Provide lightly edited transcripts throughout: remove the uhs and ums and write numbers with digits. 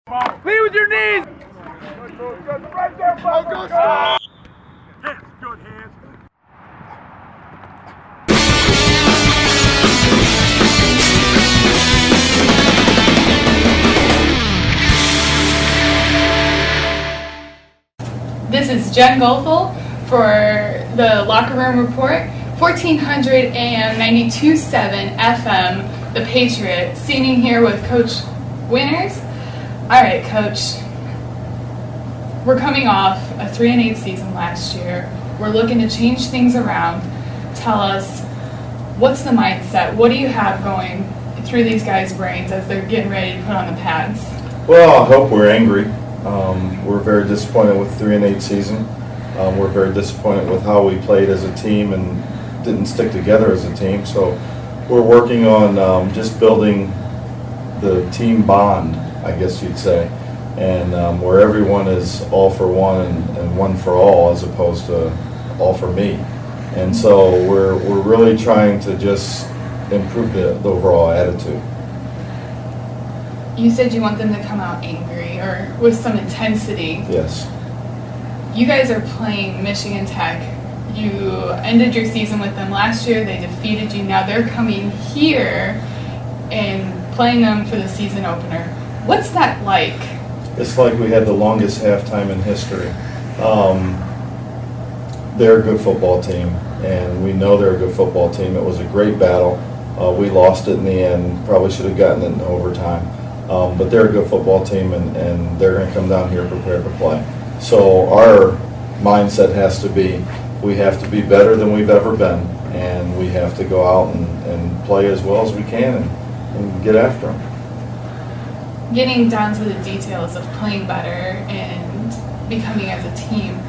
Lead with your knees. Right there, Hands, good hands. This is Jenn Goethel for the Locker Room Report, 1492.7 FM, The Patriot, sitting here with Coach Winters. All right, Coach, we're coming off a 3-8 season last year. We're looking to change things around. Tell us, what's the mindset? What do you have going through these guys' brains as they're getting ready to put on the pads? Well, I hope we're angry. We're very disappointed with 3-8 season. We're very disappointed with how we played as a team and didn't stick together as a team. So we're working on just building the team bond, I guess you'd say, and where everyone is all for one and one for all, as opposed to all for me. And so we're really trying to just improve the overall attitude. You said you want them to come out angry or with some intensity. Yes. You guys are playing Michigan Tech. You ended your season with them last year. They defeated you. Now they're coming here and playing them for the season opener. What's that like? It's like we had the longest halftime in history. They're a good football team, and we know they're a good football team. It was a great battle. We lost it in the end. Probably should have gotten it in overtime. But they're a good football team, and they're going to come down here prepared to play. So our mindset has to be, we have to be better than we've ever been, and we have to go out and play as well as we can and get after them. Getting down to the details of playing better and becoming as a team.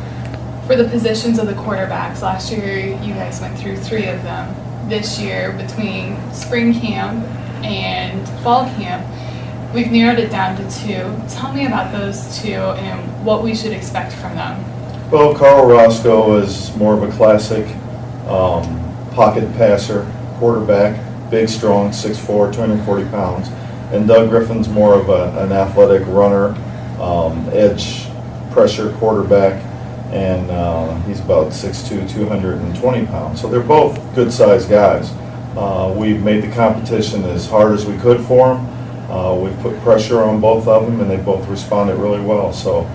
For the positions of the quarterbacks, last year you guys went through 3 of them. This year, between spring camp and fall camp, we've narrowed it down to 2. Tell me about those 2 and what we should expect from them. Well, Carl Roscoe is more of a classic pocket passer, quarterback, big, strong, 6'4", 240 pounds. And Doug Griffin's more of an athletic runner, edge pressure quarterback, and he's about 6'2", 220 pounds. So they're both good-sized guys. We've made the competition as hard as we could for them. We've put pressure on both of them, and they both responded really well. So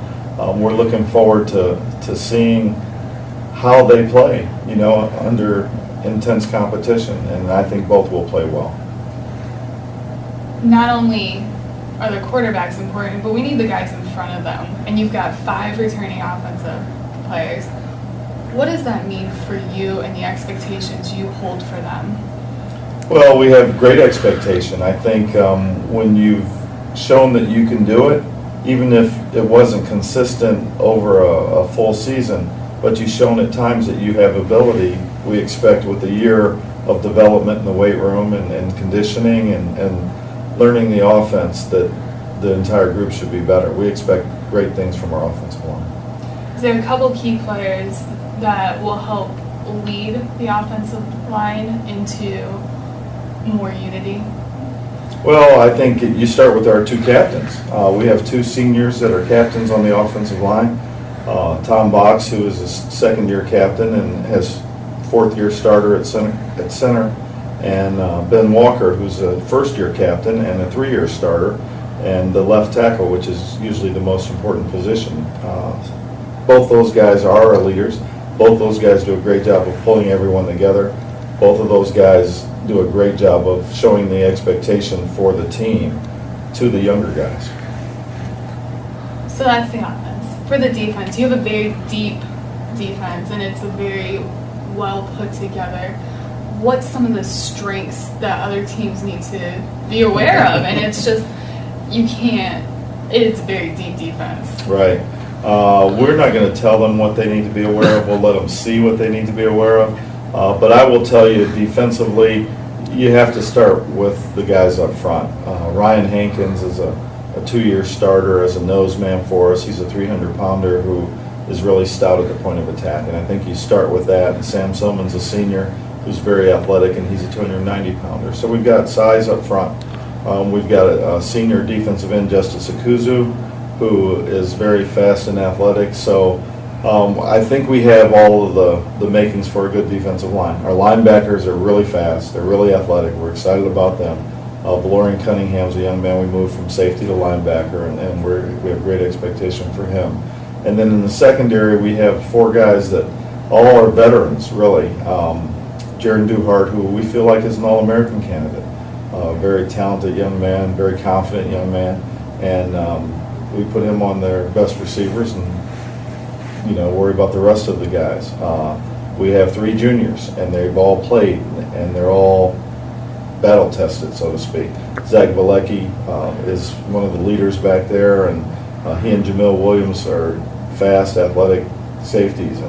we're looking forward to seeing how they play, under intense competition, and I think both will play well. Not only are the quarterbacks important, but we need the guys in front of them. And you've got 5 returning offensive players. What does that mean for you and the expectations you hold for them? Well, we have great expectation. I think when you've shown that you can do it, even if it wasn't consistent over a full season, but you've shown at times that you have ability, we expect with a year of development in the weight room and conditioning and learning the offense that the entire group should be better. We expect great things from our offensive line. Is there a couple key players that will help lead the offensive line into more unity? Well, I think you start with our 2 captains. We have 2 seniors that are captains on the offensive line. Tom Box, who is a second-year captain and has 4th-year starter at center, and Ben Walker, who's a first-year captain and a 3-year starter, and the left tackle, which is usually the most important position. Both those guys are our leaders. Both those guys do a great job of pulling everyone together. Both of those guys do a great job of showing the expectation for the team to the younger guys. So that's the offense. For the defense, you have a very deep defense, and it's a very well put together. What's some of the strengths that other teams need to be aware of? And it's just, it's a very deep defense. Right. We're not going to tell them what they need to be aware of. We'll let them see what they need to be aware of. But I will tell you, defensively, you have to start with the guys up front. Ryan Hankins is a 2-year starter as a nose man for us. He's a 300-pounder who is really stout at the point of attack. And I think you start with that. And Sam Silman's a senior who's very athletic, and he's a 290-pounder. So we've got size up front. We've got a senior defensive end, Justice Akuzu, who is very fast and athletic. So I think we have all of the makings for a good defensive line. Our linebackers are really fast. They're really athletic. We're excited about them. Valorian Cunningham's a young man we moved from safety to linebacker, and we have great expectation for him. And then in the secondary, we have 4 guys that all are veterans, really. Jaron Duhart, who we feel like is an All-American candidate. Very talented young man, very confident young man, and we put him on their best receivers and, worry about the rest of the guys. We have 3 juniors, and they've all played, and they're all battle tested, so to speak. Zach Valecki is one of the leaders back there, and he and Jamil Williams are fast, athletic safeties.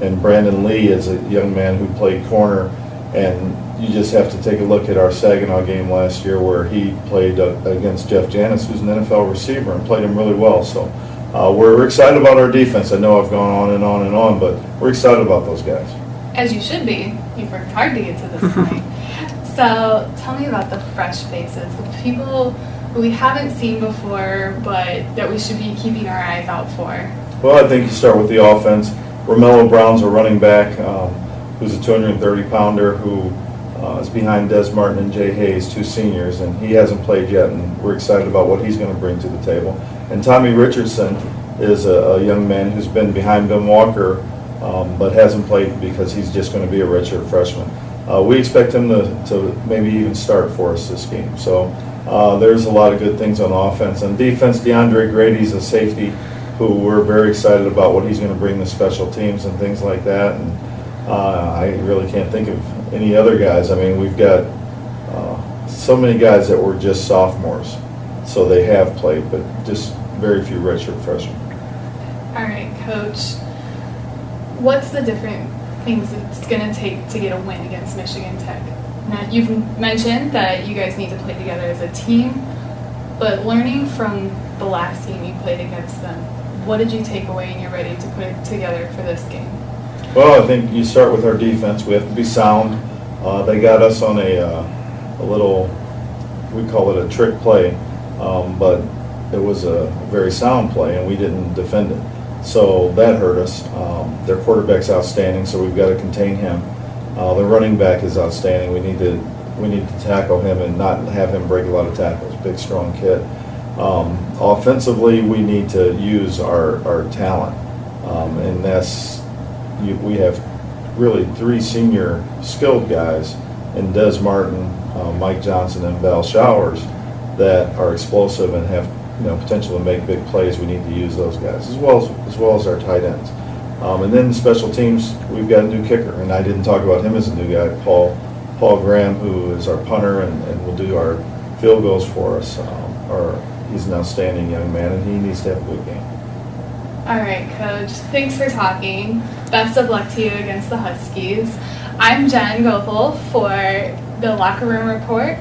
And Brandon Lee is a young man who played corner, and you just have to take a look at our Saginaw game last year where he played against Jeff Janis, who's an NFL receiver, and played him really well. So we're excited about our defense. I know I've gone on and on and on, but we're excited about those guys. As you should be. You've worked hard to get to this point. So tell me about the fresh faces, the people who we haven't seen before, but that we should be keeping our eyes out for. Well, I think you start with the offense. Romello Brown's a running back who's a 230-pounder who is behind Des Martin and Jay Hayes, 2 seniors, and he hasn't played yet, and we're excited about what he's going to bring to the table. And Tommy Richardson is a young man who's been behind Ben Walker, but hasn't played because he's just going to be a redshirt freshman. We expect him to maybe even start for us this game. So there's a lot of good things on offense. On defense, DeAndre Grady's a safety who we're very excited about what he's going to bring to special teams and things like that. And I really can't think of any other guys. I mean, we've got so many guys that were just sophomores, so they have played, but just very few redshirt freshmen. All right, Coach. What's the different things it's going to take to get a win against Michigan Tech? Now, you've mentioned that you guys need to play together as a team, but learning from the last team you played against them, what did you take away and you're ready to put it together for this game? Well, I think you start with our defense. We have to be sound. They got us on a little, we call it a trick play, but it was a very sound play, and we didn't defend it. So that hurt us. Their quarterback's outstanding, so we've got to contain him. The running back is outstanding. We need to tackle him and not have him break a lot of tackles. Big, strong kid. Offensively, we need to use our talent, and we have really 3 senior skilled guys in Des Martin, Mike Johnson, and Val Showers that are explosive and have potential to make big plays. We need to use those guys as well as our tight ends. And then special teams, we've got a new kicker, and I didn't talk about him as a new guy, Paul Graham, who is our punter and will do our field goals for us. He's an outstanding young man, and he needs to have a good game. All right, Coach. Thanks for talking. Best of luck to you against the Huskies. I'm Jenn Goethel for the Locker Room Report.